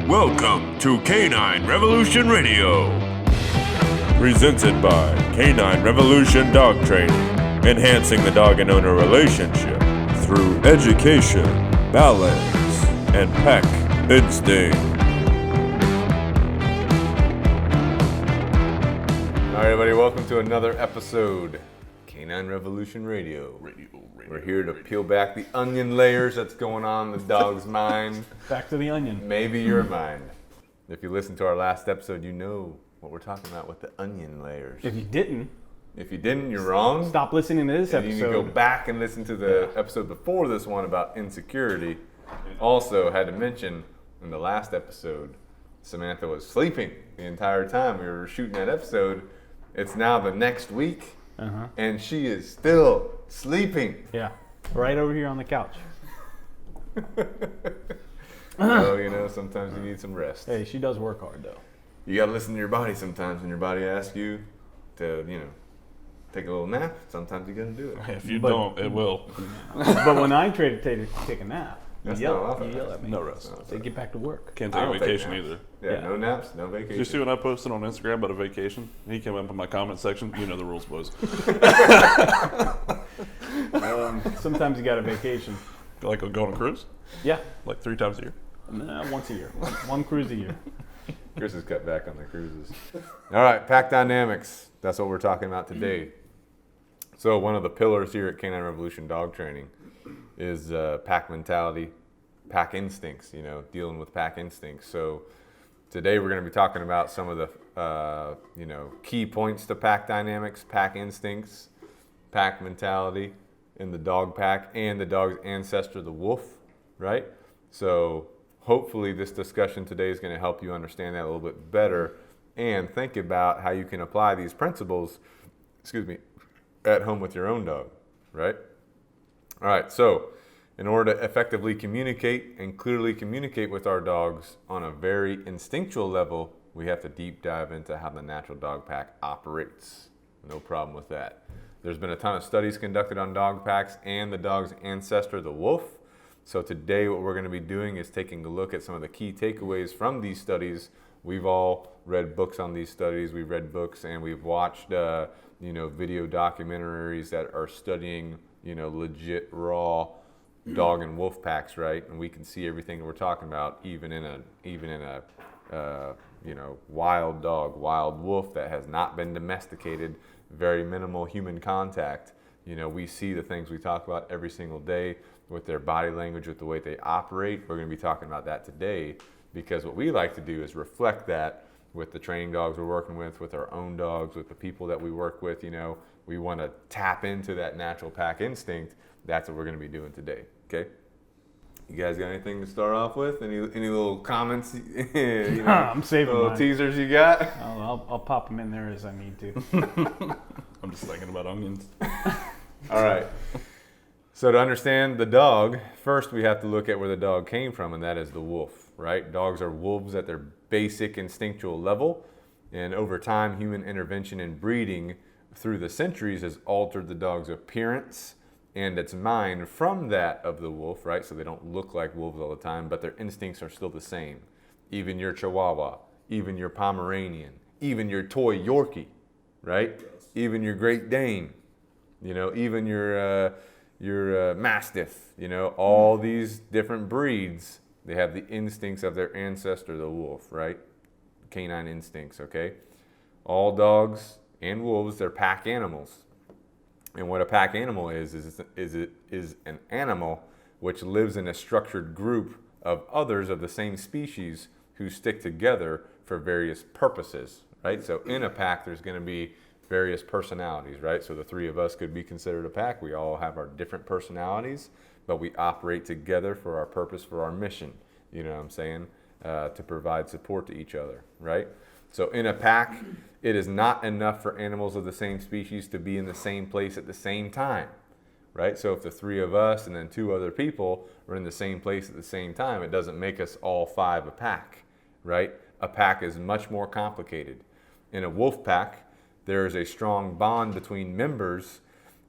Welcome to Canine Revolution Radio. Presented by Canine Revolution Dog Training, enhancing the dog and owner relationship through education, balance, and pack instinct. All right, everybody, welcome to another episode, Canine Revolution Radio. We're here to peel back the onion layers that's going on in the dog's mind. Back to the onion. Maybe your mind. If you listened to our last episode, you know what we're talking about with the onion layers. If you didn't, you're wrong. Stop listening to this episode. You need to go back and listen to the episode before this one about insecurity. Also, had to mention in the last episode, Samantha was sleeping the entire time we were shooting that episode. It's now the next week, and she is still sleeping. Yeah, right over here on the couch. Well, sometimes you need some rest. Hey, she does work hard, though. You got to listen to your body sometimes when your body asks you to, take a little nap. Sometimes you got to do it. If you don't, it will. But when I try to take a nap, you not yell at me. No rest. Say, get back to work. Can't I take a don't take vacation naps. either. Yeah, no naps, no vacation. Did you see what I posted on Instagram about a vacation? He came up in my comment section. You know the rules, boys. Sometimes you got a vacation. Like go on a cruise? Yeah, Like 3 times a year? once a year. One cruise a year. Chris has cut back on the cruises. All right, pack dynamics. That's what we're talking about today. So one of the pillars here at Canine Revolution Dog Training is pack mentality, pack instincts, dealing with pack instincts. So today we're going to be talking about some of the, key points to pack dynamics, pack instincts, pack mentality in the dog pack and the dog's ancestor, the wolf, right? So hopefully this discussion today is going to help you understand that a little bit better and think about how you can apply these principles, at home with your own dog, right? All right, so in order to effectively communicate and clearly communicate with our dogs on a very instinctual level, we have to deep dive into how the natural dog pack operates. No problem with that. There's been a ton of studies conducted on dog packs and the dog's ancestor, the wolf. So today what we're going to be doing is taking a look at some of the key takeaways from these studies. We've all read books on these studies. We've read books and we've watched video documentaries that are studying legit raw dog and wolf packs, right? And we can see everything we're talking about, even in a wild dog, wild wolf that has not been domesticated, very minimal human contact. We see the things we talk about every single day with their body language, with the way they operate. We're going to be talking about that today because what we like to do is reflect that with the training dogs we're working with our own dogs, with the people that we work with. We want to tap into that natural pack instinct. That's what we're going to be doing today, okay? You guys got anything to start off with? Any little comments? I'm saving little mine. teasers you got? I'll pop them in there as I need to. I'm just thinking about onions. All right. So to understand the dog, first we have to look at where the dog came from, and that is the wolf, right? Dogs are wolves at their basic instinctual level, and over time, human intervention and breeding through the centuries has altered the dog's appearance and its mind from that of the wolf, right? So they don't look like wolves all the time, but their instincts are still the same. Even your Chihuahua, even your Pomeranian, even your toy Yorkie, right? Even your Great Dane, even your Mastiff, all these different breeds, they have the instincts of their ancestor, the wolf, right? Canine instincts, okay? All dogs and wolves, they're pack animals. And what a pack animal is an animal which lives in a structured group of others of the same species who stick together for various purposes, right? So in a pack, there's going to be various personalities, right? So the 3 of us could be considered a pack. We all have our different personalities, but we operate together for our purpose, for our mission, you know what I'm saying? To provide support to each other, right? So in a pack, it is not enough for animals of the same species to be in the same place at the same time, right? So if the 3 of us and then 2 other people are in the same place at the same time, it doesn't make us all 5 a pack, right? A pack is much more complicated. In a wolf pack, there is a strong bond between members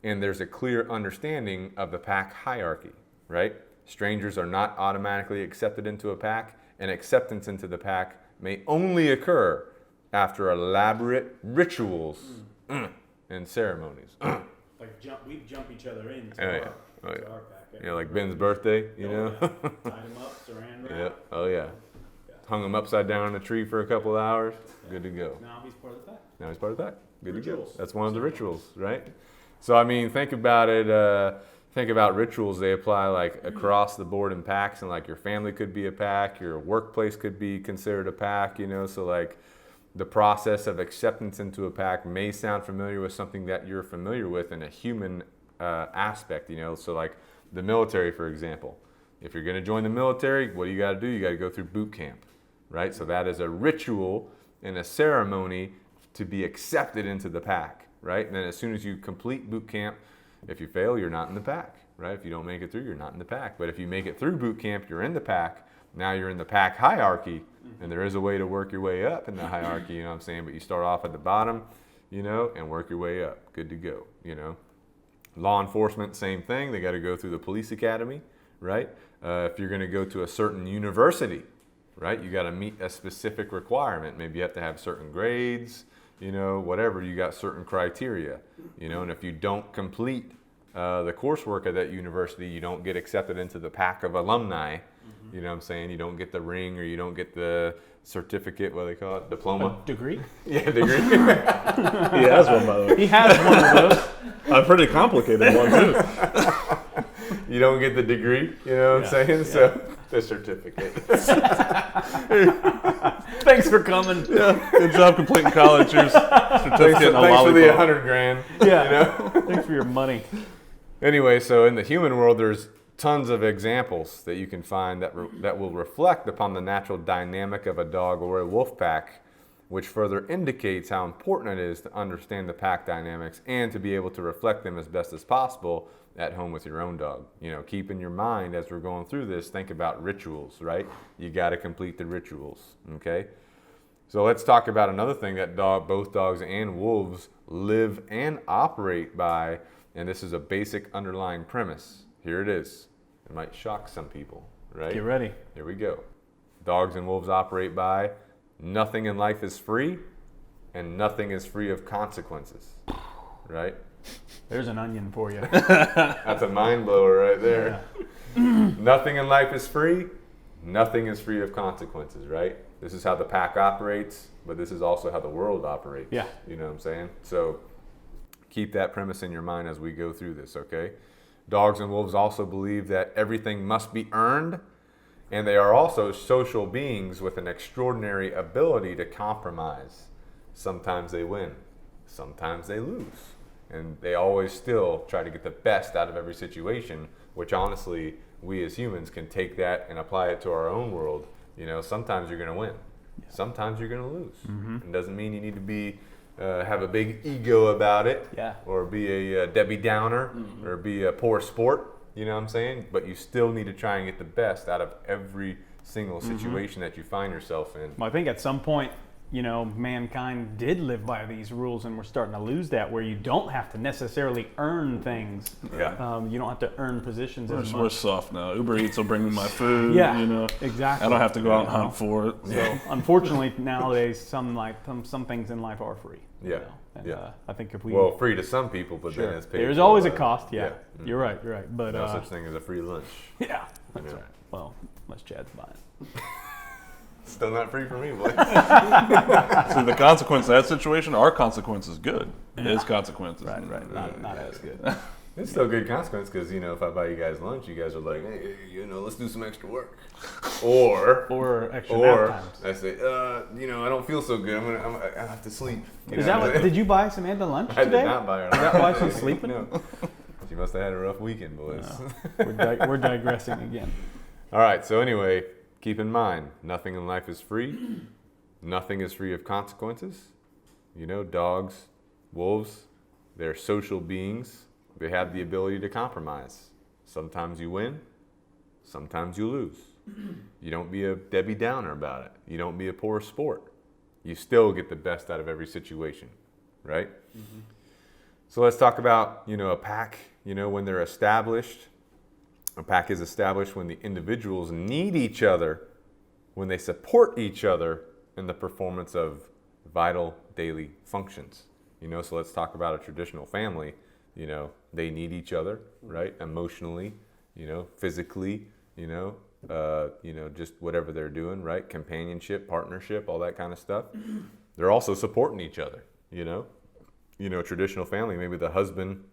and there's a clear understanding of the pack hierarchy, right? Strangers are not automatically accepted into a pack, and acceptance into the pack may only occur after elaborate rituals and ceremonies. Like we jump each other in. Oh, yeah. Oh, yeah. You know, like Ben's birthday, you know? Tied him up, saran wrap. Yeah. Oh, yeah. Hung him upside down on a tree for a couple of hours. Good to go. Now he's part of the pack. Now he's part of that. Good Rituals. to go. That's one of the rituals, right? So, I mean, think about it. Think about rituals. They apply like across the board in packs, and like your family could be a pack, your workplace could be considered a pack, you know? So, like, the process of acceptance into a pack may sound familiar with something that you're familiar with in a human aspect, you know? So, like the military, for example. If you're going to join the military, what do you got to do? You got to go through boot camp, right? So that is a ritual and a ceremony to be accepted into the pack, right? And then as soon as you complete boot camp, if you fail, you're not in the pack, right? If you don't make it through, you're not in the pack. But if you make it through boot camp, you're in the pack. Now you're in the pack hierarchy, and there is a way to work your way up in the hierarchy, you know what I'm saying? But you start off at the bottom, you know, and work your way up. Good to go, you know? Law enforcement, same thing. They got to go through the police academy, right? If you're going to go to a certain university, right, you got to meet a specific requirement. Maybe you have to have certain grades, you know, whatever. You got certain criteria, you know, and if you don't complete the coursework at that university, you don't get accepted into the pack of alumni. You know what I'm saying? You don't get the ring, or you don't get the certificate, what do they call it? Diploma? Degree? Yeah, degree. He has one, by the way. He has one of those. A pretty complicated one, too. You don't get the degree, you know what I'm saying? So, the certificate. Thanks for coming. Yeah. Good job completing college. Here's a certificate and a Thanks for the lollipop. $100,000. Yeah. You know? Thanks for your money. Anyway, so in the human world, there's tons of examples that you can find that will reflect upon the natural dynamic of a dog or a wolf pack, which further indicates how important it is to understand the pack dynamics and to be able to reflect them as best as possible at home with your own dog. You know, keep in your mind as we're going through this, think about rituals, right? You got to complete the rituals, okay? So let's talk about another thing that both dogs and wolves live and operate by, and this is a basic underlying premise. Here it is. It might shock some people, right? Get ready. Here we go. Dogs and wolves operate by nothing in life is free, and nothing is free of consequences, right? There's an onion for you. That's a mind blower right there. Yeah. Nothing in life is free, nothing is free of consequences, right? This is how the pack operates, but this is also how the world operates. Yeah. You know what I'm saying? So keep that premise in your mind as we go through this, okay? Dogs and wolves also believe that everything must be earned, and they are also social beings with an extraordinary ability to compromise. Sometimes they win, sometimes they lose, and they always still try to get the best out of every situation, which honestly, we as humans can take that and apply it to our own world. You know, sometimes you're going to win, sometimes you're going to lose. It doesn't mean you need to be have a big ego about it, or be a Debbie Downer, or be a poor sport, you know what I'm saying? But you still need to try and get the best out of every single situation that you find yourself in. Well, I think at some point, you know, mankind did live by these rules, and we're starting to lose that, where you don't have to necessarily earn things. Yeah. You don't have to earn positions as much. We're soft now. Uber Eats will bring me my food. Yeah, you know, exactly. I don't have to go out and hunt for it. So, unfortunately, nowadays, some things in life are free. Yeah. You know? And, I think if we free to some people, but then it's paid. There's for always a by- cost. Yeah. You're right. But no such thing as a free lunch. yeah, that's Yeah. right. Well, unless Chad's buying. Still not free for me, boy. So the consequence of that situation, our consequence is good. His consequences. Right. Not as good. It's still good consequence because, you know, if I buy you guys lunch, you guys are like, hey, you know, let's do some extra work. Or extra nap times. I say, you know, I don't feel so good. I have to sleep. You Is know that what I'm what? saying? Did you buy Samantha lunch I today? did not buy her Is that lunch. why she's sleeping? No. She must have had a rough weekend, boys. We're digressing again. All right, so anyway, keep in mind, nothing in life is free. Nothing is free of consequences. You know, dogs, wolves, they're social beings. They have the ability to compromise. Sometimes you win, sometimes you lose. You don't be a Debbie Downer about it. You don't be a poor sport. You still get the best out of every situation, right? So let's talk about, you know, a pack, you know, when they're established. A pack is established when the individuals need each other, when they support each other in the performance of vital daily functions. So let's talk about a traditional family. They need each other, right? Emotionally, physically, just whatever they're doing, right? Companionship, partnership, all that kind of stuff. They're also supporting each other, traditional family, maybe the husband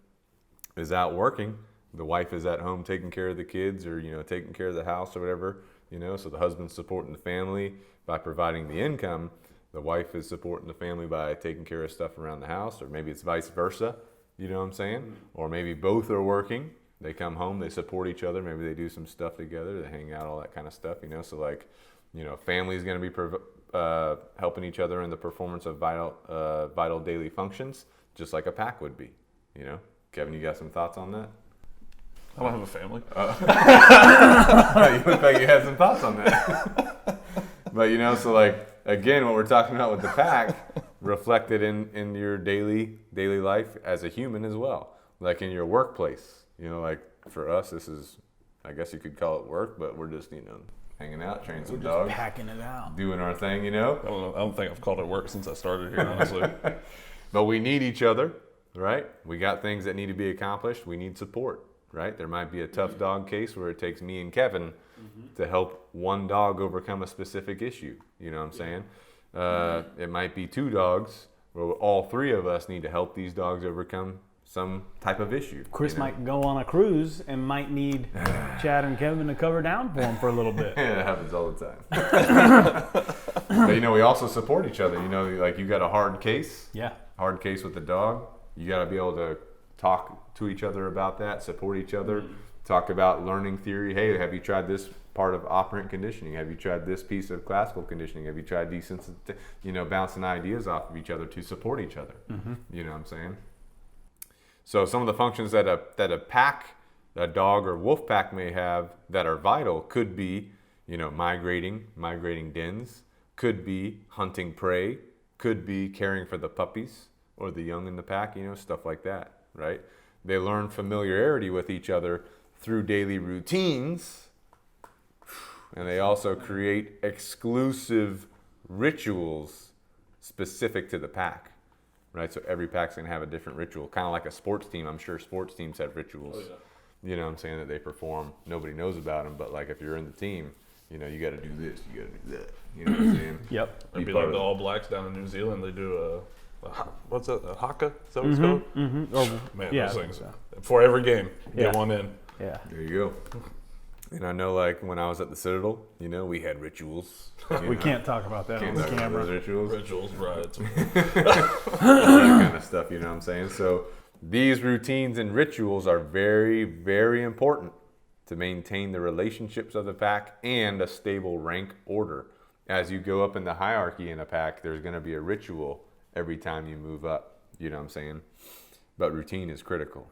is out working, the wife is at home taking care of the kids or, taking care of the house or whatever, so the husband's supporting the family by providing the income. The wife is supporting the family by taking care of stuff around the house, or maybe it's vice versa, you know what I'm saying? Or maybe both are working. They come home, they support each other. Maybe they do some stuff together, they hang out, all that kind of stuff, So like, family is going to be helping each other in the performance of vital daily functions, just like a pack would be, Kevin, you got some thoughts on that? I don't have a family. You look like you had some thoughts on that. But so like, again, what we're talking about with the pack reflected in your daily life as a human as well. Like in your workplace, like for us, this is, I guess you could call it work, but we're just, hanging out, training some dogs. Packing it out. Doing our thing, I don't think I've called it work since I started here, honestly. But we need each other, right? We got things that need to be accomplished. We need support, right? There might be a tough dog case where it takes me and Kevin to help one dog overcome a specific issue. You know what I'm saying? It might be two dogs where all three of us need to help these dogs overcome some type of issue. Chris might go on a cruise and might need Chad and Kevin to cover down for him for a little bit. Yeah, that happens all the time. But we also support each other. Like you got a hard case. Yeah. Hard case with the dog. You got to be able to talk to each other about that, support each other, talk about learning theory. Hey, have you tried this part of operant conditioning? Have you tried this piece of classical conditioning? Have you tried bouncing ideas off of each other to support each other? You know what I'm saying? So some of the functions that a pack, a dog or wolf pack may have that are vital could be, migrating dens, could be hunting prey, could be caring for the puppies or the young in the pack, stuff like that, right? They learn familiarity with each other through daily routines, and they also create exclusive rituals specific to the pack, right? So every pack's gonna have a different ritual, kind of like a sports team. I'm sure sports teams have rituals, you know what I'm saying, that they perform. Nobody knows about them, but like if you're in the team, you gotta do this, you gotta do that, you know what I'm saying? Yep. It'd be like the All Blacks down in New Zealand. They do what's that? A haka? Is that what it's called? Man, yeah, those things. Before every game, Yeah. get one in. Yeah. There you go. And I know, like when I was at the Citadel, we had rituals. We can't talk about that Can't on talk about camera. those rituals. Rituals, right? All that kind of stuff, you know what I'm saying? So these routines and rituals are very, very important to maintain the relationships of the pack and a stable rank order. As you go up in the hierarchy in a pack, there's going to be a ritual every time you move up, you know what I'm saying? But routine is critical,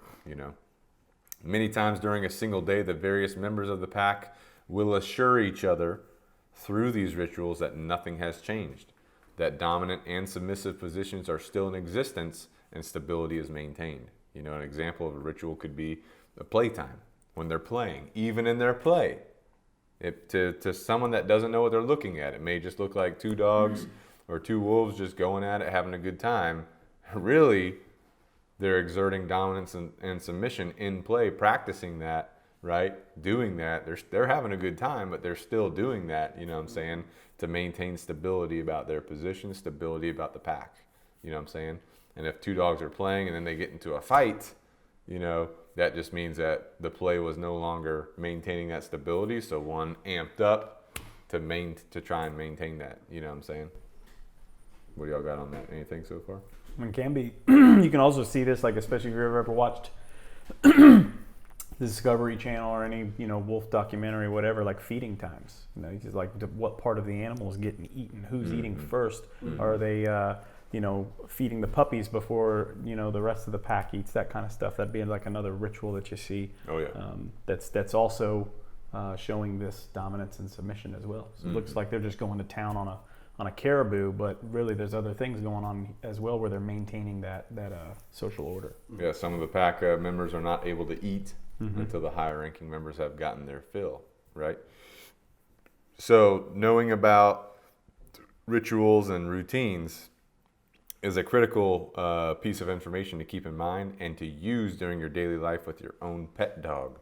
Many times during a single day, the various members of the pack will assure each other through these rituals that nothing has changed, that dominant and submissive positions are still in existence and stability is maintained. An example of a ritual could be a playtime, when they're playing, even in their play. To someone that doesn't know what they're looking at, it may just look like two dogs or two wolves just going at it, having a good time. Really, they're exerting dominance and submission in play, practicing that, right? Doing that. They're having a good time, but they're still doing that, you know what I'm saying, to maintain stability about their position, stability about the pack, you know what I'm saying? And if two dogs are playing and then they get into a fight, that just means that the play was no longer maintaining that stability, so one amped up to try and maintain that, you know what I'm saying? What do y'all got on that? Anything so far? It can be. You can also see this, like especially if you've ever watched the Discovery Channel or any wolf documentary, whatever, like feeding times. Just like what part of the animal is getting eaten, who's eating first. Are they feeding the puppies before the rest of the pack eats, that kind of stuff. That'd be like another ritual that you see. Oh yeah. That's also showing this dominance and submission as well. So it looks like they're just going to town on a caribou, but really there's other things going on as well where they're maintaining that social order. Yeah, some of the pack members are not able to eat until the higher ranking members have gotten their fill, right? So knowing about rituals and routines is a critical piece of information to keep in mind and to use during your daily life with your own pet dog,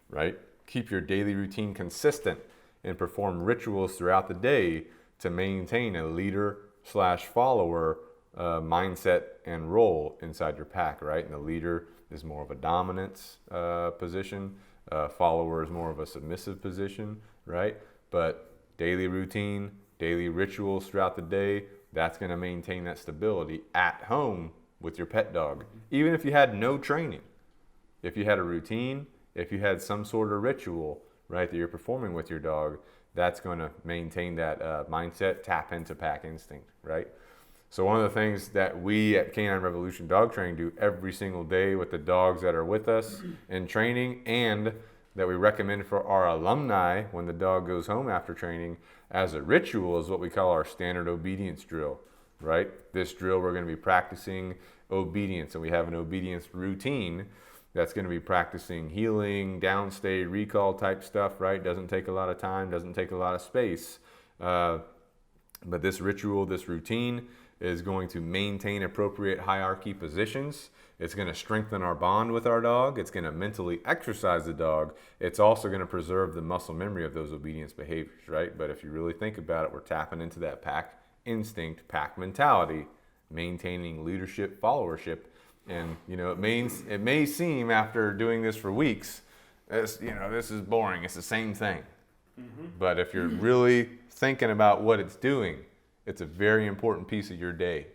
right? Keep your daily routine consistent and perform rituals throughout the day to maintain a leader/follower mindset and role inside your pack, right? And the leader is more of a dominance position, follower is more of a submissive position, right? But daily routine, daily rituals throughout the day, that's going to maintain that stability at home with your pet dog. Even if you had no training, if you had a routine, if you had some sort of ritual, right, that you're performing with your dog, that's going to maintain that mindset, tap into pack instinct, right? So one of the things that we at Canine Revolution Dog Training do every single day with the dogs that are with us in training, and that we recommend for our alumni when the dog goes home after training as a ritual, is what we call our standard obedience drill, right? This drill, we're going to be practicing obedience, and we have an obedience routine that's going to be practicing heeling, downstay, recall type stuff, right? Doesn't take a lot of time, doesn't take a lot of space. But this ritual, this routine is going to maintain appropriate hierarchy positions. It's going to strengthen our bond with our dog. It's going to mentally exercise the dog. It's also going to preserve the muscle memory of those obedience behaviors, right? But if you really think about it, we're tapping into that pack instinct, pack mentality, maintaining leadership, followership. And, you know, it may seem after doing this for weeks, this is boring. It's the same thing. But if you're really thinking about what it's doing, it's a very important piece of your day.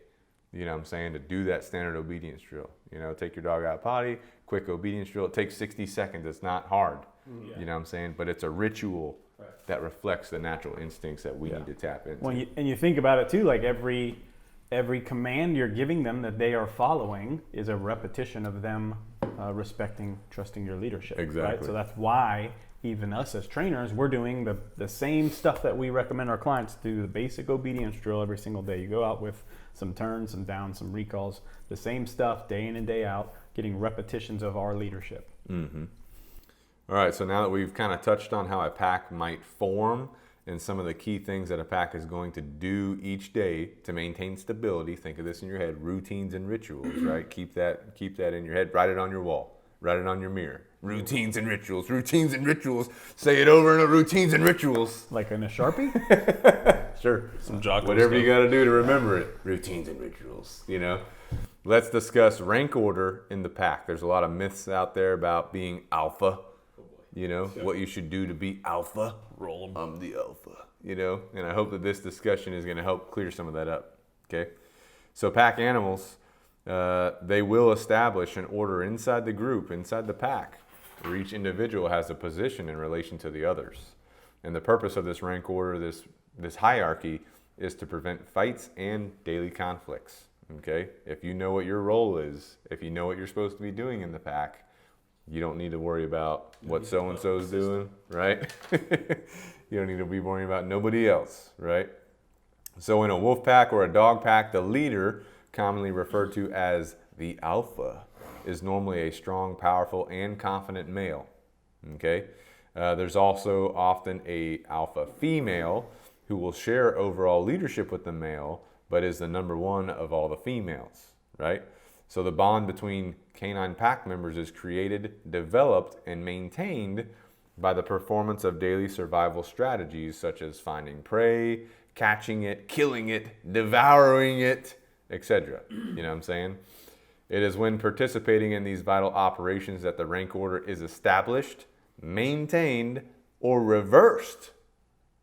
You know what I'm saying? To do that standard obedience drill. You know, take your dog out potty, quick obedience drill. It takes 60 seconds. It's not hard. You know what I'm saying? But it's a ritual that reflects the natural instincts that we need to tap into. Well, and you think about it too, like every command you're giving them that they are following is a repetition of them respecting, trusting your leadership. Exactly. Right? So that's why even us as trainers, we're doing the same stuff that we recommend our clients do, the basic obedience drill every single day. You go out with some turns, some downs, some recalls, the same stuff day in and day out, getting repetitions of our leadership. Mm-hmm. All right, so now that we've kind of touched on how a pack might form and some of the key things that a pack is going to do each day to maintain stability, think of this in your head, routines and rituals, right? Keep that in your head, write it on your wall, write it on your mirror. Routines and rituals, routines and rituals. Say it over and over, routines and rituals. Like in a Sharpie? Sure. Some Jocko Whatever you stuff. got to do to remember it. Routines and rituals, you know. Let's discuss rank order in the pack. There's a lot of myths out there about being alpha. You know, what you should do to be alpha. Roll 'em. I'm the alpha, you know. And I hope that this discussion is going to help clear some of that up, okay? So pack animals, they will establish an order inside the group, inside the pack, where each individual has a position in relation to the others. And the purpose of this rank order, this hierarchy, is to prevent fights and daily conflicts, okay? If you know what your role is, if you know what you're supposed to be doing in the pack, you don't need to worry about what so-and-so's doing, right? You don't need to be worrying about nobody else, right? So in a wolf pack or a dog pack, the leader, commonly referred to as the alpha, is normally a strong, powerful, and confident male, okay? There's also often a alpha female who will share overall leadership with the male, but is the number one of all the females, right? So the bond between canine pack members is created, developed, and maintained by the performance of daily survival strategies such as finding prey, catching it, killing it, devouring it, etc. You know what I'm saying? It is when participating in these vital operations that the rank order is established, maintained, or reversed.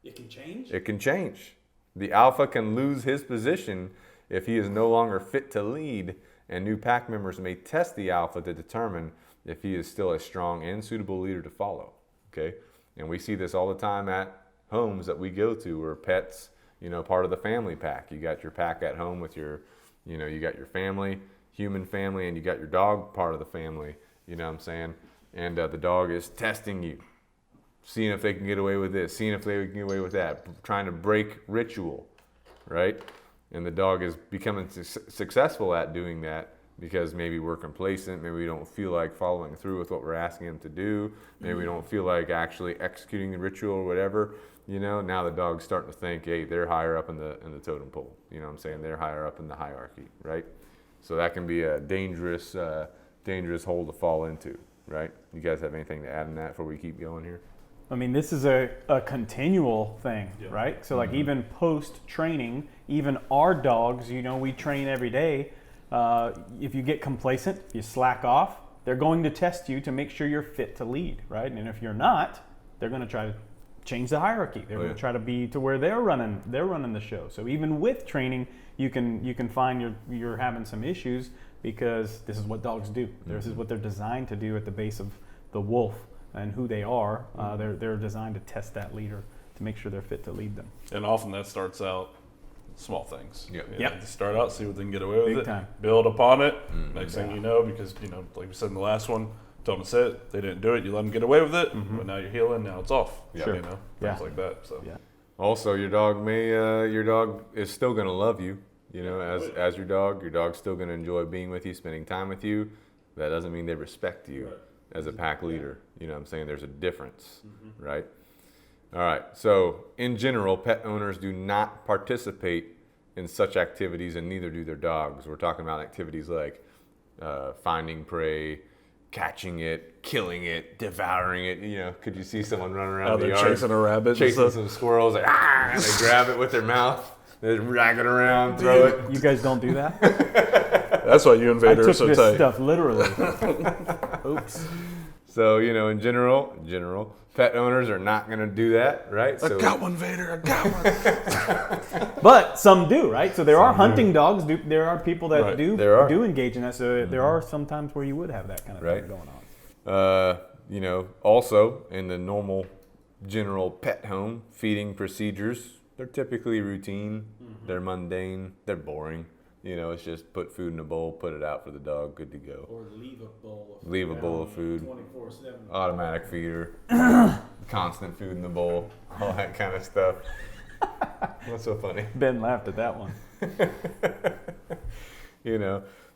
It can change? It can change. The alpha can lose his position if he is no longer fit to lead, and new pack members may test the alpha to determine if he is still a strong and suitable leader to follow, okay? And we see this all the time at homes that we go to, or pets, you know, part of the family pack. You got your pack at home with your, you know, you got your family, human family, and you got your dog part of the family, you know what I'm saying? And the dog is testing you, seeing if they can get away with this, seeing if they can get away with that, trying to break ritual, right? And the dog is becoming successful at doing that, because maybe we're complacent, maybe we don't feel like following through with what we're asking them to do, maybe we don't feel like actually executing the ritual or whatever. Now the dog's starting to think, hey, they're higher up in the totem pole. You know what I'm saying? They're higher up in the hierarchy, right? So that can be a dangerous hole to fall into, right? You guys have anything to add in that before we keep going here? I mean, this is a continual thing, right? So like even post-training, even our dogs, we train every day. If you get complacent, if you slack off, they're going to test you to make sure you're fit to lead, right? And if you're not, they're going to try to change the hierarchy. They're going to try to be to where they're running the show. So even with training, you can find you're having some issues because this is what dogs do. This is what they're designed to do at the base of the wolf and who they are. They're designed to test that leader to make sure they're fit to lead them. And often that starts out small things. Yep. Start out, see what they can get away with. Big time. Build upon it. Next thing you know, because like we said in the last one, told them to sit. They didn't do it. You let them get away with it. But now you're healing. Now it's off. Sure. Things like that. So. Yeah. Also, your dog is still going to love you. As your dog. Your dog's still going to enjoy being with you, spending time with you. That doesn't mean they respect you as a pack leader. You know what I'm saying? There's a difference, right? All right. So in general, pet owners do not participate in such activities, and neither do their dogs. We're talking about activities like finding prey, catching it, killing it, devouring it. Could you see someone running around the yard chasing a rabbit, chasing some squirrels, and they grab it with their mouth, they drag it around, throw it. You guys don't do that? That's why you and I Vader took are so this tight. stuff literally. Oops. So, in general, pet owners are not going to do that, right? I got one, Vader. I got one. But some do, right? So there are hunting dogs. There are people that do engage in that. So there are some times where you would have that kind of thing going on. Also in the normal general pet home, feeding procedures, they're typically routine, they're mundane, they're boring. It's just put food in a bowl, put it out for the dog, good to go. Or leave a bowl of food. Leave a bowl of food. 24/7. Automatic feeder, constant food in the bowl, all that kind of stuff. What's so funny? Ben laughed at that one.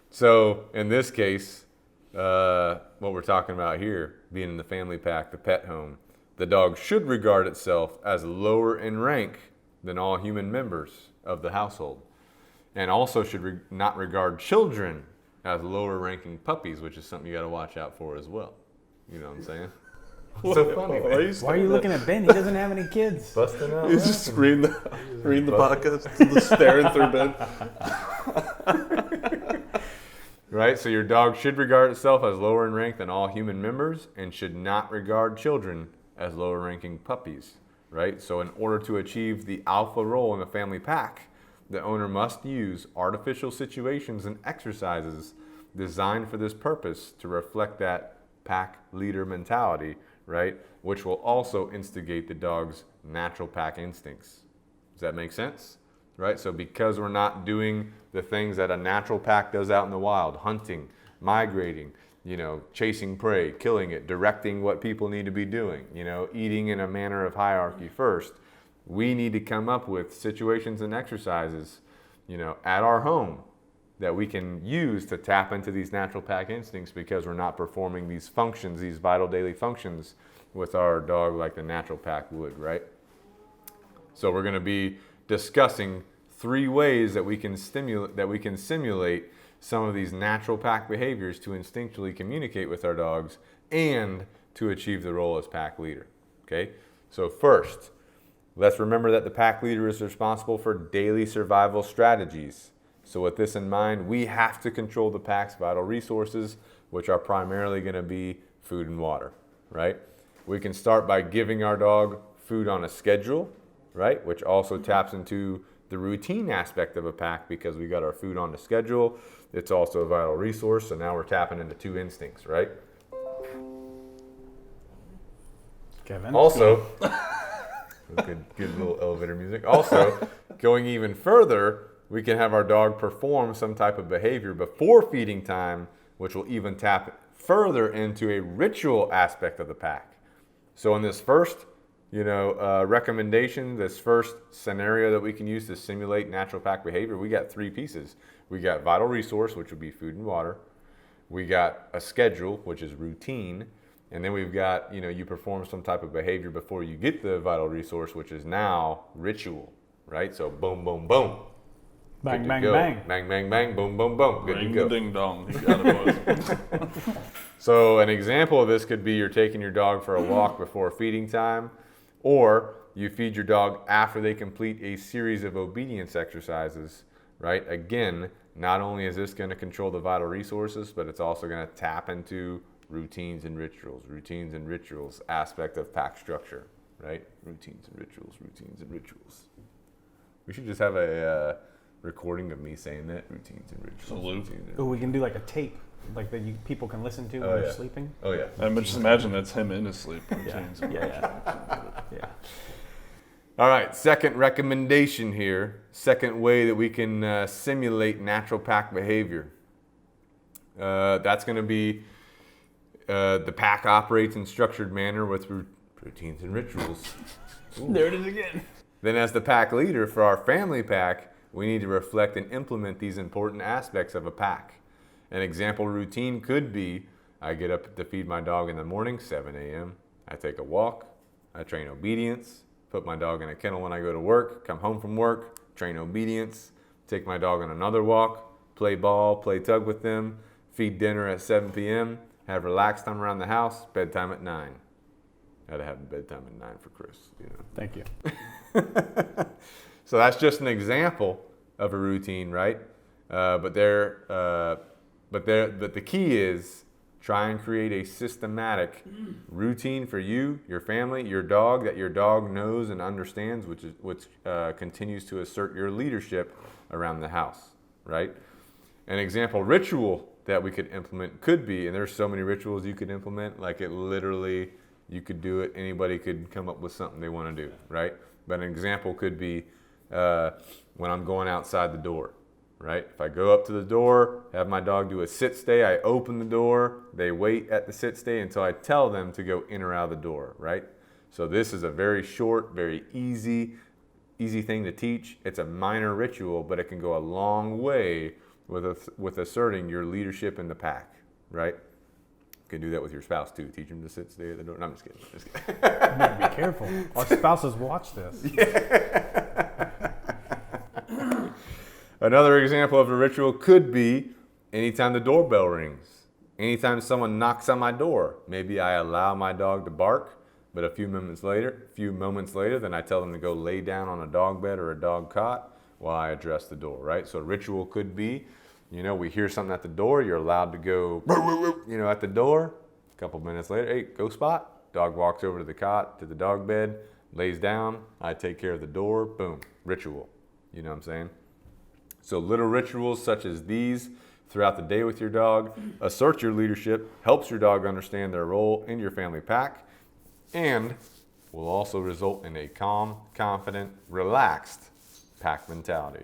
So in this case, what we're talking about here, being in the family pack, the pet home, the dog should regard itself as lower in rank than all human members of the household, and also should not regard children as lower ranking puppies, which is something you got to watch out for as well. You know what I'm saying? What's so funny, man? Why are you looking at Ben? He doesn't have any kids. Busting out. He's just reading the podcast, staring through Ben. Right? So your dog should regard itself as lower in rank than all human members and should not regard children as lower ranking puppies. Right? So in order to achieve the alpha role in the family pack, the owner must use artificial situations and exercises designed for this purpose to reflect that pack leader mentality, right? Which will also instigate the dog's natural pack instincts. Does that make sense? Right? So because we're not doing the things that a natural pack does out in the wild, hunting, migrating, chasing prey, killing it, directing what people need to be doing, eating in a manner of hierarchy first, we need to come up with situations and exercises, at our home that we can use to tap into these natural pack instincts because we're not performing these functions, these vital daily functions with our dog like the natural pack would, right? So we're going to be discussing 3 ways that we can simulate some of these natural pack behaviors to instinctually communicate with our dogs and to achieve the role as pack leader. Okay? So first, let's remember that the pack leader is responsible for daily survival strategies. So with this in mind, we have to control the pack's vital resources, which are primarily going to be food and water, right? We can start by giving our dog food on a schedule, right? Which also taps into the routine aspect of a pack because we got our food on the schedule. It's also a vital resource, so now we're tapping into 2 instincts, right? Kevin? Also, good little elevator music. Also, going even further, we can have our dog perform some type of behavior before feeding time, which will even tap further into a ritual aspect of the pack. So in this first Recommendation, this first scenario that we can use to simulate natural pack behavior, we got 3 pieces. We got vital resource, which would be food and water. We got a schedule, which is routine. And then we've got, you perform some type of behavior before you get the vital resource, which is now ritual, right? So boom, boom, boom. Bang, bang, go. bang. Bang, bang, bang, boom, boom, boom. Good Ring to go. the ding dong. You got it, boys. So an example of this could be you're taking your dog for a walk before feeding time, or you feed your dog after they complete a series of obedience exercises, right? Again, not only is this going to control the vital resources, but it's also going to tap into routines and rituals aspect of pack structure, right? Routines and rituals. We should just have a recording of me saying that, routines and rituals. Salute. Oh, we can do like a tape, like that people can listen to when they're sleeping. Oh yeah. I just imagine that's him in his sleep. Yeah. All right, second recommendation here, second way that we can simulate natural pack behavior. That's going to be the pack operates in structured manner with routines and rituals. There it is again. Then as the pack leader for our family pack, we need to reflect and implement these important aspects of a pack. An example routine could be, I get up to feed my dog in the morning, 7 a.m. I take a walk, I train obedience, put my dog in a kennel when I go to work, come home from work, train obedience, take my dog on another walk, play ball, play tug with them, feed dinner at 7 p.m., have relaxed time around the house, bedtime at 9. Had to have bedtime at 9 for Chris, Thank you. So that's just an example of a routine, right? But the key is try and create a systematic routine for you, your family, your dog that your dog knows and understands, which continues to assert your leadership around the house, right? An example ritual that we could implement could be, and there's so many rituals you could implement, like it literally, you could do it, anybody could come up with something they want to do, right? But an example could be when I'm going outside the door, right? If I go up to the door, have my dog do a sit stay, I open the door, they wait at the sit stay until I tell them to go in or out of the door, right? So this is a very short, very easy thing to teach. It's a minor ritual, but it can go a long way with asserting your leadership in the pack, right? You can do that with your spouse too. Teach them to sit stay at the door. No, I'm just kidding. You better be careful. Our spouses watch this. Another example of a ritual could be anytime the doorbell rings, anytime someone knocks on my door. Maybe I allow my dog to bark, but a few moments later, then I tell them to go lay down on a dog bed or a dog cot while I address the door, right? So a ritual could be, we hear something at the door, you're allowed to go, at the door. A couple minutes later, hey, go spot. Dog walks over to the cot, to the dog bed, lays down. I take care of the door. Boom, ritual. You know what I'm saying? So little rituals such as these throughout the day with your dog assert your leadership, helps your dog understand their role in your family pack, and will also result in a calm, confident, relaxed pack mentality.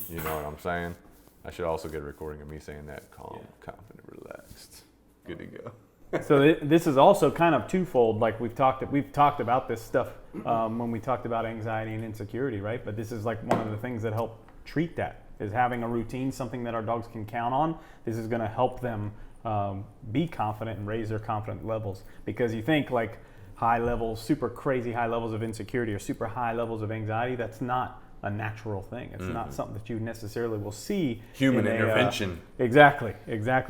You know what I'm saying? I should also get a recording of me saying that. Calm, confident, relaxed. Good to go. So this is also kind of twofold. Like we've talked about this stuff when we talked about anxiety and insecurity, right? But this is like one of the things that help treat that, is having a routine, something that our dogs can count on. This is going to help them be confident and raise their confidence levels. Because you think like high levels, super crazy high levels of insecurity or super high levels of anxiety, that's not a natural thing. It's not something that you necessarily will see. Human intervention. Exactly.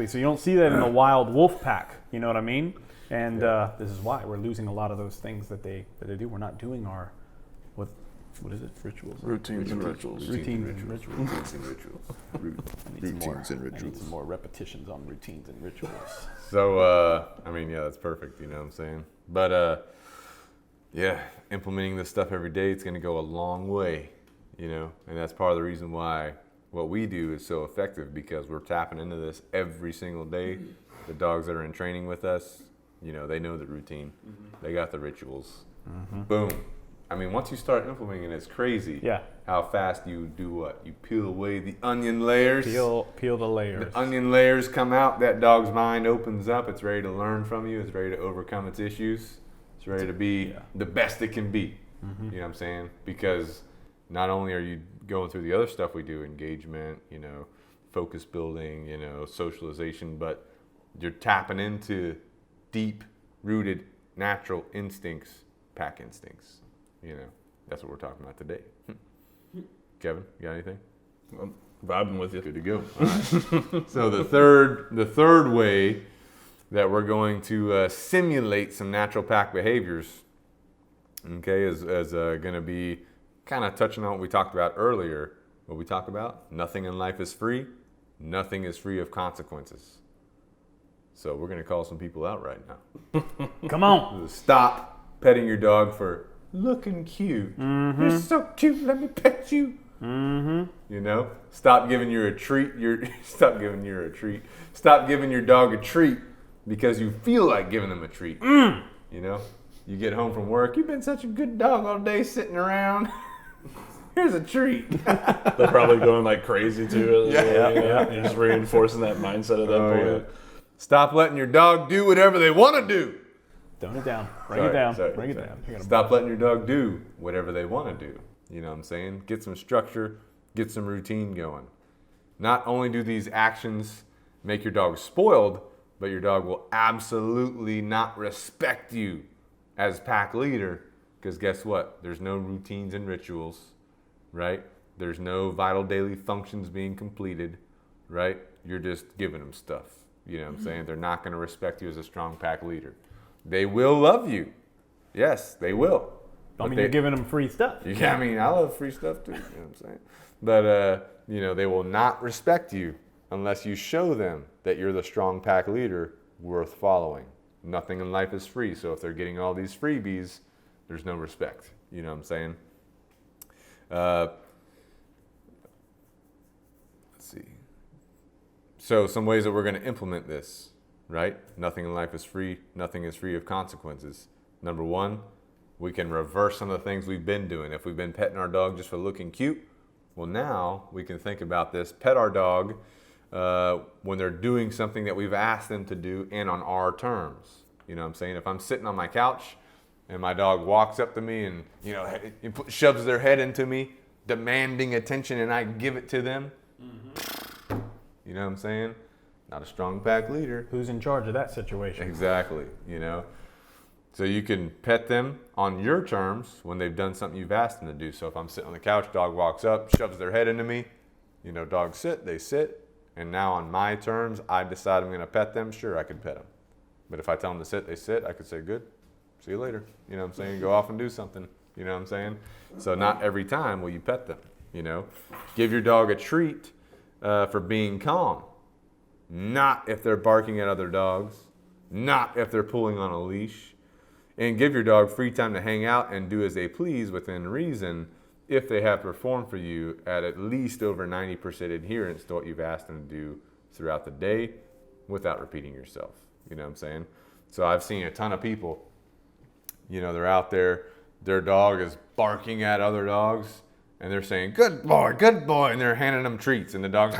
So you don't see that in the wild wolf pack. You know what I mean? And this is why we're losing a lot of those things that they do. We're not doing our what is it? Rituals. Routines and rituals. Routines and rituals. Routines and I need rituals. some more repetitions on routines and rituals. So, that's perfect, you know what I'm saying? But, implementing this stuff every day, it's going to go a long way, and that's part of the reason why what we do is so effective, because we're tapping into this every single day. The dogs that are in training with us, they know the routine. They got the rituals. Boom. Once you start implementing it, it's crazy how fast you do what? You peel away the onion layers. Peel the layers. The onion layers come out, that dog's mind opens up, it's ready to learn from you, it's ready to overcome its issues, it's It's ready to be the best it can be. You know what I'm saying? Because not only are you going through the other stuff we do, engagement, focus building, socialization, but you're tapping into deep rooted natural instincts, pack instincts. That's what we're talking about today. Kevin, you got anything? I'm vibing with you. Good to go. All right. So the third way that we're going to simulate some natural pack behaviors, okay, is going to be kind of touching on what we talked about earlier. What we talked about? Nothing in life is free. Nothing is free of consequences. So we're going to call some people out right now. Come on. Stop petting your dog for looking cute. You're so cute. Let me pet you. Stop giving you a treat. Stop giving your dog a treat because you feel like giving them a treat. You get home from work. You've been such a good dog all day sitting around. Here's a treat. They're probably going like crazy too. Yeah. You're just reinforcing that mindset at that point. Yeah. Stop letting your dog do whatever they want to do. Tone it down. Bring it down. Bring it down. Stop letting your dog do whatever they want to do. You know what I'm saying? Get some structure, get some routine going. Not only do these actions make your dog spoiled, but your dog will absolutely not respect you as pack leader, because guess what? There's no routines and rituals, right? There's no vital daily functions being completed, right? You're just giving them stuff. You know what I'm saying? They're not going to respect you as a strong pack leader. They will love you. Yes, they will. You're giving them free stuff. Yeah, I love free stuff too. You know what I'm saying? But, they will not respect you unless you show them that you're the strong pack leader worth following. Nothing in life is free. So if they're getting all these freebies, there's no respect. You know what I'm saying? Let's see. So some ways that we're going to implement this, right? Nothing in life is free. Nothing is free of consequences. Number one, we can reverse some of the things we've been doing. If we've been petting our dog just for looking cute, well, now we can think about this. Pet our dog when they're doing something that we've asked them to do and on our terms. You know what I'm saying? If I'm sitting on my couch and my dog walks up to me and, shoves their head into me, demanding attention, and I give it to them, you know what I'm saying? Not a strong pack leader. Who's in charge of that situation? Exactly, So you can pet them on your terms when they've done something you've asked them to do. So if I'm sitting on the couch, dog walks up, shoves their head into me, dogs sit, they sit. And now on my terms, I decide I'm going to pet them. Sure, I could pet them. But if I tell them to sit, they sit. I could say, good, see you later. You know what I'm saying? Go off and do something. You know what I'm saying? So not every time will you pet them, Give your dog a treat for being calm. Not if they're barking at other dogs. Not if they're pulling on a leash. And give your dog free time to hang out and do as they please within reason if they have performed for you at least over 90% adherence to what you've asked them to do throughout the day without repeating yourself. You know what I'm saying? So I've seen a ton of people, they're out there, their dog is barking at other dogs, and they're saying, good boy, and they're handing them treats, and the dog's,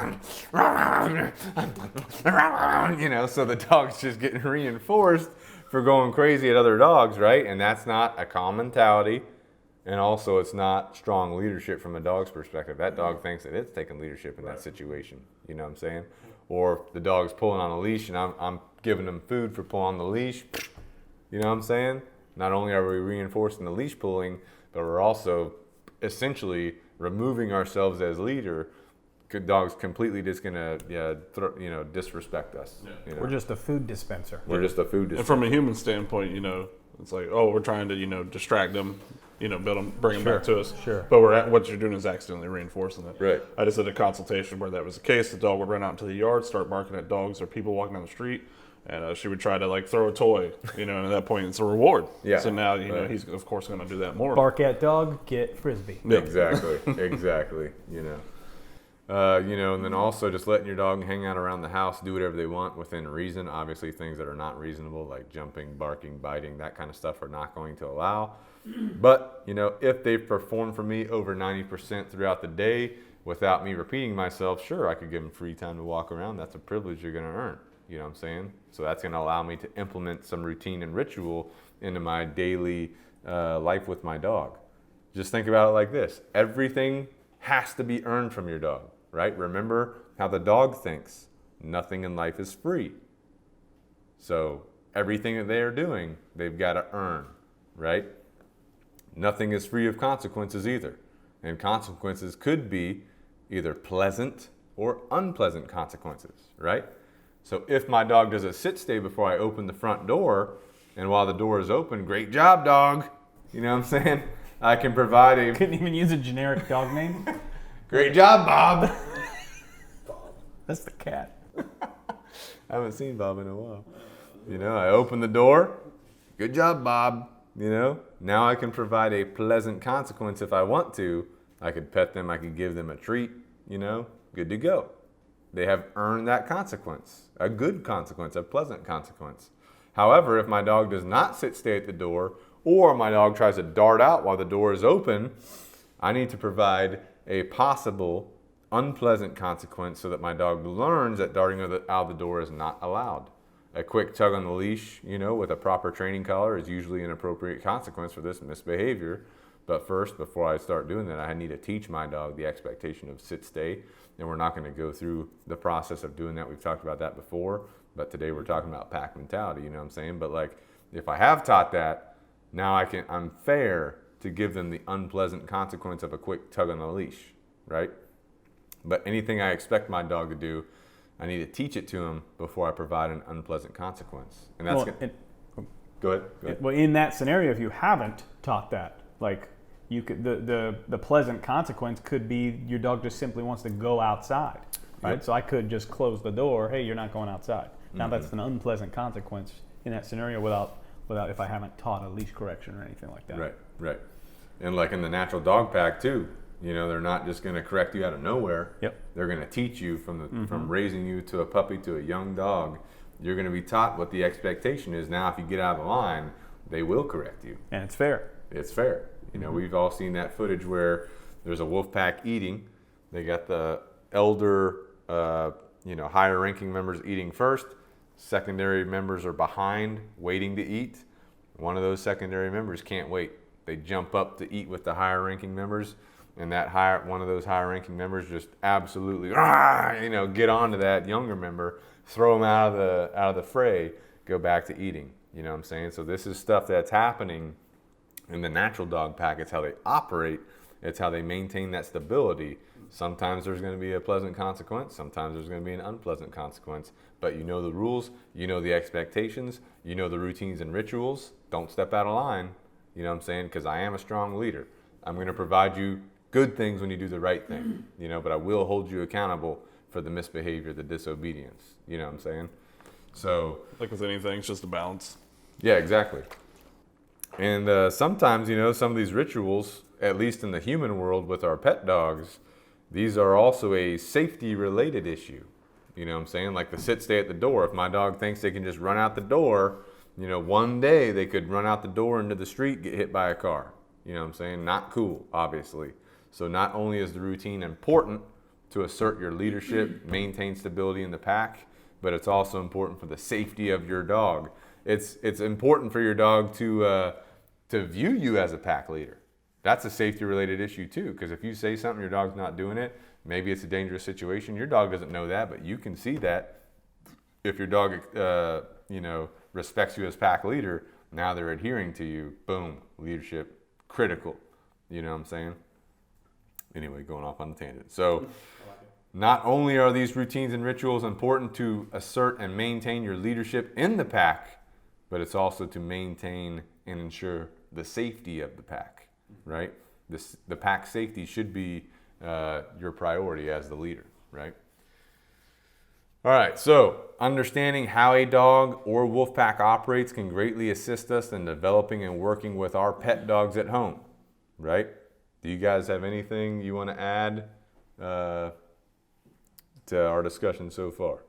so the dog's just getting reinforced for going crazy at other dogs, right? And that's not a calm mentality, and also it's not strong leadership from a dog's perspective. That dog thinks that it's taking leadership in that situation, you know what I'm saying? Or if the dog's pulling on a leash and I'm giving them food for pulling on the leash, you know what I'm saying? Not only are we reinforcing the leash pulling, but we're also essentially removing ourselves as leader. Good dog's completely just gonna disrespect us. Yeah. We're just a food dispenser. We're just a food dispenser. And from a human standpoint, it's like, oh, we're trying to distract them, build them, bring them back to us. Sure. But what you're doing is accidentally reinforcing it. Right. I just did a consultation where that was the case. The dog would run out into the yard, start barking at dogs or people walking down the street, and she would try to throw a toy, and at that point it's a reward. Yeah. So now he's of course going to do that more. Bark at dog, get frisbee. Yeah. Exactly. And then also just letting your dog hang out around the house, do whatever they want within reason. Obviously, things that are not reasonable, like jumping, barking, biting, that kind of stuff, are not going to allow. But, if they've performed for me over 90% throughout the day without me repeating myself, sure, I could give them free time to walk around. That's a privilege you're going to earn. You know what I'm saying? So that's going to allow me to implement some routine and ritual into my daily life with my dog. Just think about it like this. Everything has to be earned from your dog, right? Remember how the dog thinks. Nothing in life is free. So everything that they are doing, they've got to earn, right? Nothing is free of consequences either. And consequences could be either pleasant or unpleasant consequences, right? So if my dog does a sit stay before I open the front door, and while the door is open, great job, dog. You know what I'm saying? I can provide a Couldn't even use a generic dog name. great job, Bob. That's the cat. I haven't seen Bob in a while. You know, I open the door. Good job, Bob. You know, now I can provide a pleasant consequence if I want to. I could pet them. I could give them a treat. You know, good to go. They have earned that consequence, a good consequence, a pleasant consequence. However, if my dog does not sit stay at the door, or my dog tries to dart out while the door is open, I need to provide a possible unpleasant consequence so that my dog learns that darting out of the door is not allowed. A quick tug on the leash, you know, with a proper training collar is usually an appropriate consequence for this misbehavior. But first, before I start doing that, I need to teach my dog the expectation of sit stay. And we're not going to go through the process of doing that. We've talked about that before. But today we're talking about pack mentality, you know what I'm saying? But like, if I have taught that, now I'm fair to give them the unpleasant consequence of a quick tug on the leash, right? But anything I expect my dog to do, I need to teach it to him before I provide an unpleasant consequence. And that's go ahead. Well, in that scenario, if you haven't taught that, like you could, the pleasant consequence could be your dog just simply wants to go outside, right? Yep. So I could just close the door. Hey, you're not going outside. Now that's an unpleasant consequence in that scenario without if I haven't taught a leash correction or anything like that. Right. And like in the natural dog pack too, you know, they're not just going to correct you out of nowhere. Yep. They're going to teach you from raising you to a puppy to a young dog. You're going to be taught what the expectation is. Now, if you get out of the line, they will correct you. And it's fair. It's fair. You know, we've all seen that footage where there's a wolf pack eating. They got the elder, higher ranking members eating first. Secondary members are behind, waiting to eat. One of those secondary members can't wait. They jump up to eat with the higher ranking members, and one of those higher ranking members just absolutely, get onto that younger member, throw him out of the fray, go back to eating. You know what I'm saying? So this is stuff that's happening in the natural dog pack. It's how they operate. It's how they maintain that stability. Sometimes there's going to be a pleasant consequence. Sometimes there's going to be an unpleasant consequence. But you know the rules. You know the expectations. You know the routines and rituals. Don't step out of line. You know what I'm saying? Because I am a strong leader. I'm going to provide you good things when you do the right thing. You know, but I will hold you accountable for the misbehavior, the disobedience. You know what I'm saying? So, like with anything, it's just a balance. Yeah, exactly. And sometimes, you know, some of these rituals, at least in the human world with our pet dogs, these are also a safety-related issue. You know what I'm saying? Like the sit stay at the door. If my dog thinks they can just run out the door, you know, one day they could run out the door into the street, get hit by a car. You know what I'm saying? Not cool, obviously. So not only is the routine important to assert your leadership, maintain stability in the pack, but it's also important for the safety of your dog. It's important for your dog to view you as a pack leader. That's a safety-related issue too, because if you say something, your dog's not doing it, maybe it's a dangerous situation. Your dog doesn't know that, but you can see that. If your dog, respects you as pack leader, now they're adhering to you. Boom, leadership, critical. You know what I'm saying? Anyway, going off on the tangent. So, not only are these routines and rituals important to assert and maintain your leadership in the pack, but it's also to maintain and ensure the safety of the pack, right? The pack safety should be your priority as the leader, right? All right, so understanding how a dog or wolf pack operates can greatly assist us in developing and working with our pet dogs at home, right? Do you guys have anything you want to add to our discussion so far?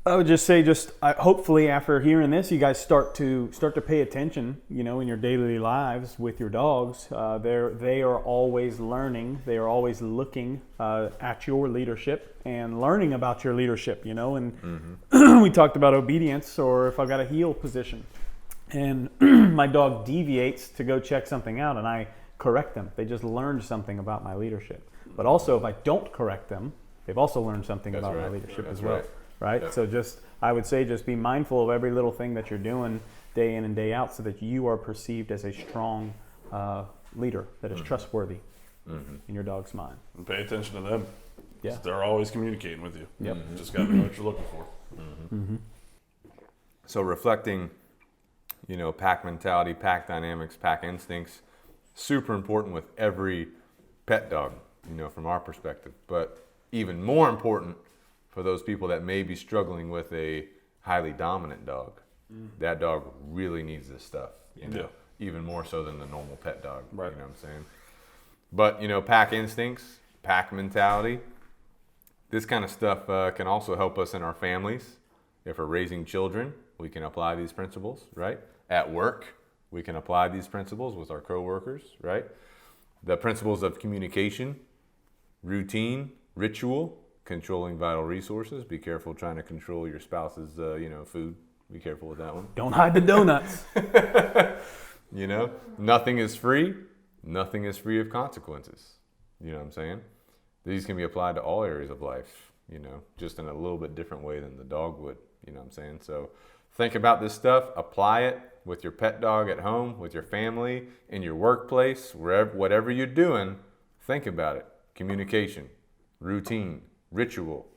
I would just say, hopefully after hearing this, you guys start to pay attention. You know, in your daily lives with your dogs, they are always learning. They are always looking at your leadership and learning about your leadership. You know, and we talked about obedience, or if I've got a heel position, and my dog deviates to go check something out, and I correct them. They just learned something about my leadership. But also, if I don't correct them, they've also learned something about my leadership as well. Right? Yeah. So I would say just be mindful of every little thing that you're doing day in and day out, so that you are perceived as a strong leader that is trustworthy in your dog's mind. And pay attention to them. Yeah. They're always communicating with you. Yep. Just got to know what you're looking for. So reflecting, you know, pack mentality, pack dynamics, pack instincts, super important with every pet dog, you know, from our perspective. But even more important for those people that may be struggling with a highly dominant dog. That dog really needs this stuff, you know, even more so than the normal pet dog, right. You know what I'm saying? But, you know, pack instincts, pack mentality, this kind of stuff can also help us in our families. If we're raising children, we can apply these principles, right? At work, we can apply these principles with our coworkers, right? The principles of communication, routine, ritual, controlling vital resources. Be careful trying to control your spouse's, food. Be careful with that one. Don't hide the donuts. You know, nothing is free. Nothing is free of consequences. You know what I'm saying? These can be applied to all areas of life, you know, just in a little bit different way than the dog would. You know what I'm saying? So think about this stuff. Apply it with your pet dog at home, with your family, in your workplace, wherever, whatever you're doing. Think about it. Communication, routine, ritual.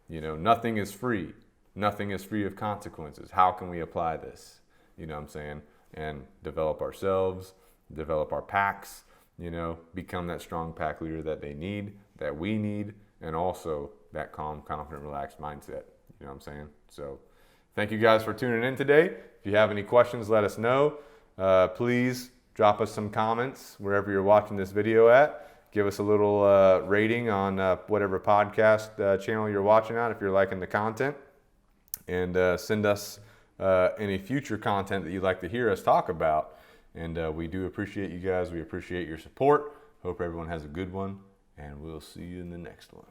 You know, nothing is free. Nothing is free of consequences. How can we apply this? You know what I'm saying? And develop ourselves, develop our packs, you know, become that strong pack leader that they need, that we need, and also that calm, confident, relaxed mindset. You know what I'm saying? So thank you guys for tuning in today. If you have any questions, let us know. Please drop us some comments wherever you're watching this video at. Give us a little rating on whatever podcast channel you're watching on if you're liking the content. And send us any future content that you'd like to hear us talk about. And we do appreciate you guys. We appreciate your support. Hope everyone has a good one. And we'll see you in the next one.